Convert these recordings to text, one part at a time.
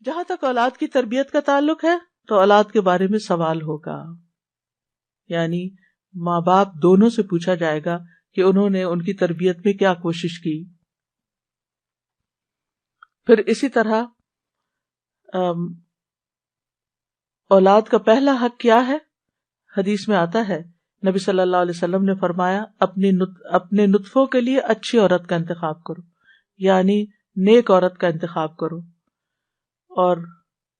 جہاں تک اولاد کی تربیت کا تعلق ہے تو اولاد کے بارے میں سوال ہوگا، یعنی ماں باپ دونوں سے پوچھا جائے گا کہ انہوں نے ان کی تربیت میں کیا کوشش کی. پھر اسی طرح اولاد کا پہلا حق کیا ہے؟ حدیث میں آتا ہے نبی صلی اللہ علیہ وسلم نے فرمایا اپنے نطفوں کے لیے اچھی عورت کا انتخاب کرو، یعنی نیک عورت کا انتخاب کرو، اور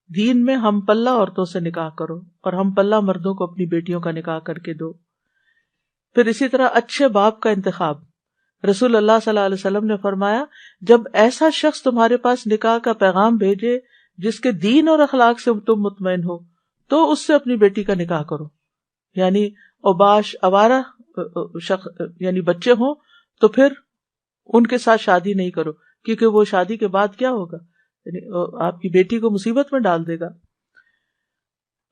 دین میں ہم پلہ عورتوں سے نکاح کرو، اور ہم پلہ مردوں کو اپنی بیٹیوں کا نکاح کر کے دو. پھر اسی طرح اچھے باپ کا انتخاب. رسول اللہ صلی اللہ علیہ وسلم نے فرمایا جب ایسا شخص تمہارے پاس نکاح کا پیغام بھیجے جس کے دین اور اخلاق سے تم مطمئن ہو تو اس سے اپنی بیٹی کا نکاح کرو. یعنی اوباش آوارہ شخص یعنی بچے ہوں تو پھر ان کے ساتھ شادی نہیں کرو، کیونکہ وہ شادی کے بعد کیا ہوگا، یعنی آپ کی بیٹی کو مصیبت میں ڈال دے گا.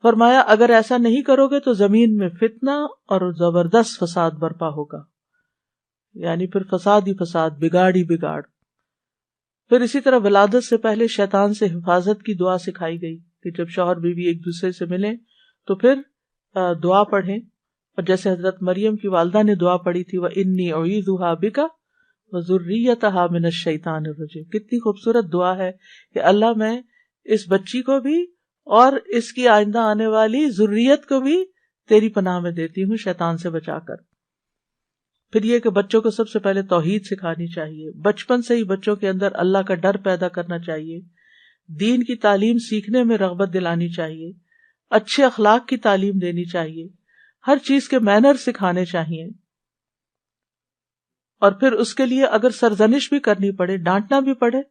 فرمایا اگر ایسا نہیں کرو گے تو زمین میں فتنہ اور زبردست فساد برپا ہوگا، یعنی پھر فساد ہی فساد، بگاڑ ہی بگاڑ. پھر اسی طرح ولادت سے پہلے شیطان سے حفاظت کی دعا سکھائی گئی کہ جب شوہر بیوی ایک دوسرے سے ملیں تو پھر دعا پڑھیں، اور جیسے حضرت مریم کی والدہ نے دعا پڑھی تھی وَإِنِّي أُعِيذُهَا بِكَ وَذُرِّيَّتَهَا مِنَ الشَّيْطَانِ الرَّجِيمِ. کتنی خوبصورت دعا ہے کہ اللہ میں اس بچی کو بھی اور اس کی آئندہ آنے والی ذریت کو بھی تیری پناہ میں دیتی ہوں شیطان سے بچا کر. پھر یہ کہ بچوں کو سب سے پہلے توحید سکھانی چاہیے، بچپن سے ہی بچوں کے اندر اللہ کا ڈر پیدا کرنا چاہیے، دین کی تعلیم سیکھنے میں رغبت دلانی چاہیے، اچھے اخلاق کی تعلیم دینی چاہیے، ہر چیز کے مینر سکھانے چاہیے. اور پھر اس کے لیے اگر سرزنش بھی کرنی پڑے، ڈانٹنا بھی پڑے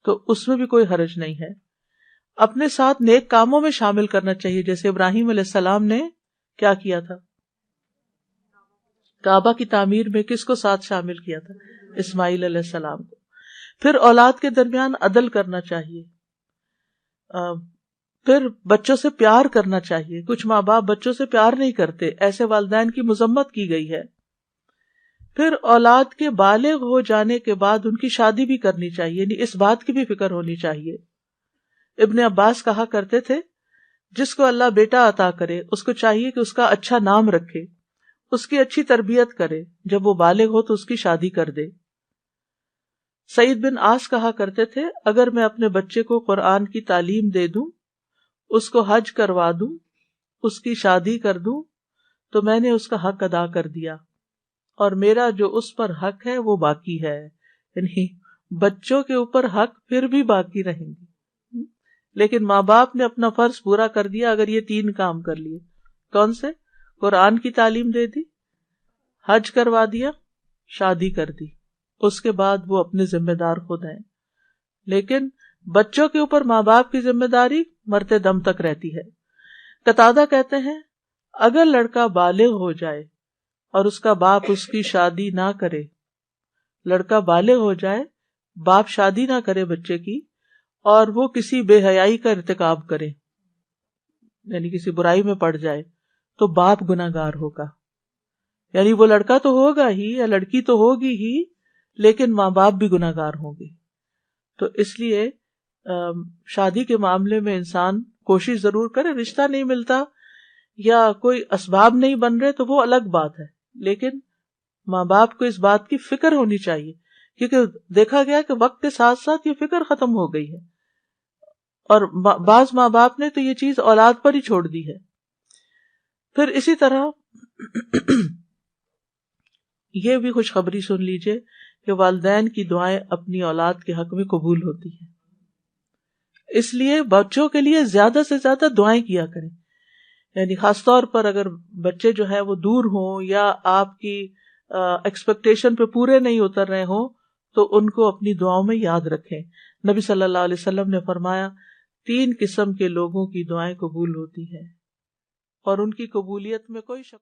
تو اس میں بھی کوئی حرج نہیں ہے. اپنے ساتھ نیک کاموں میں شامل کرنا چاہیے، جیسے ابراہیم علیہ السلام نے کیا کیا تھا، کعبہ کی تعمیر میں کس کو ساتھ شامل کیا تھا، اسماعیل علیہ السلام کو. پھر اولاد کے درمیان عدل کرنا چاہیے، پھر بچوں سے پیار کرنا چاہیے. کچھ ماں باپ بچوں سے پیار نہیں کرتے، ایسے والدین کی مذمت کی گئی ہے. پھر اولاد کے بالغ ہو جانے کے بعد ان کی شادی بھی کرنی چاہیے، یعنی اس بات کی بھی فکر ہونی چاہیے. ابن عباس کہا کرتے تھے جس کو اللہ بیٹا عطا کرے اس کو چاہیے کہ اس کا اچھا نام رکھے، اس کی اچھی تربیت کرے، جب وہ بالغ ہو تو اس کی شادی کر دے. سعید بن عاص کہا کرتے تھے اگر میں اپنے بچے کو قرآن کی تعلیم دے دوں، اس کو حج کروا دوں، اس کی شادی کر دوں تو میں نے اس کا حق ادا کر دیا، اور میرا جو اس پر حق ہے وہ باقی ہے. یعنی بچوں کے اوپر حق پھر بھی باقی رہیں گے، لیکن ماں باپ نے اپنا فرض پورا کر دیا اگر یہ 3 کام کر لیے. کون سے؟ قرآن کی تعلیم دے دی، حج کروا دیا، شادی کر دی. اس کے بعد وہ اپنے ذمہ دار خود ہیں. لیکن بچوں کے اوپر ماں باپ کی ذمہ داری مرتے دم تک رہتی ہے. قتادہ کہتے ہیں اگر لڑکا بالغ ہو جائے اور اس کا باپ اس کی شادی نہ کرے، لڑکا بالغ ہو جائے، باپ شادی نہ کرے بچے کی، اور وہ کسی بے حیائی کا ارتکاب کرے، یعنی کسی برائی میں پڑ جائے، تو باپ گناہگار ہوگا. یعنی وہ لڑکا تو ہوگا ہی یا لڑکی تو ہوگی ہی، لیکن ماں باپ بھی گناہگار ہوں گے. تو اس لیے شادی کے معاملے میں انسان کوشش ضرور کرے. رشتہ نہیں ملتا یا کوئی اسباب نہیں بن رہے تو وہ الگ بات ہے، لیکن ماں باپ کو اس بات کی فکر ہونی چاہیے، کیونکہ دیکھا گیا کہ وقت کے ساتھ ساتھ یہ فکر ختم ہو گئی ہے، اور بعض ماں باپ نے تو یہ چیز اولاد پر ہی چھوڑ دی ہے. پھر اسی طرح یہ بھی خوشخبری سن لیجئے کہ والدین کی دعائیں اپنی اولاد کے حق میں قبول ہوتی ہیں. اس لیے بچوں کے لیے زیادہ سے زیادہ دعائیں کیا کریں. یعنی خاص طور پر اگر بچے جو ہے وہ دور ہوں یا آپ کی ایکسپیکٹیشن پہ پورے نہیں اتر رہے ہوں تو ان کو اپنی دعاؤں میں یاد رکھیں. نبی صلی اللہ علیہ وسلم نے فرمایا 3 قسم کے لوگوں کی دعائیں قبول ہوتی ہیں، اور ان کی قبولیت میں کوئی شک